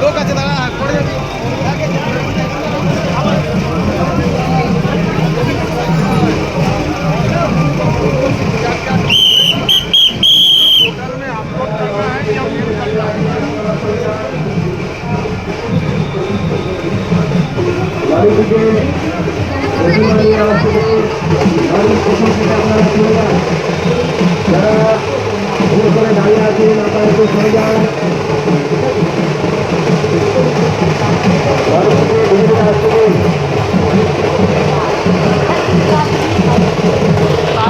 লোক আছে দাঁড়া পড়ে যাবি। দাঁড়িয়ে আছেন আপনারা একটু সরে যান।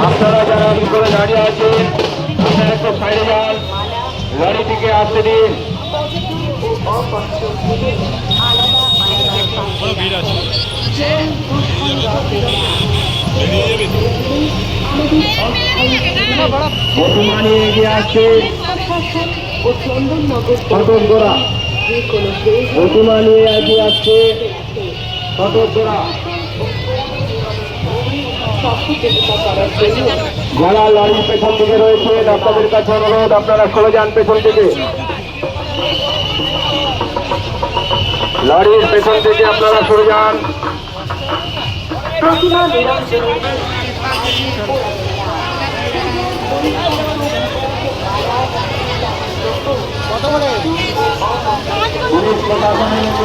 আপনারা যারা করে দাঁড়িয়ে আছেন আপনারা একটু সাইডে যান, গাড়িটিকে আসতে দিন। বর্তমানে এগিয়ে আসছে ফটকগোড়া, বর্তমানে এগিয়ে আসছে ফটকগোড়া। যারা লরির পেছন দিকে রয়েছেন আপনাদের কাছে অনুরোধ আপনারা সরে যান পেছন থেকে, লরির পেছন থেকে আপনারা সরে যান। পুলিশ প্রশাসনের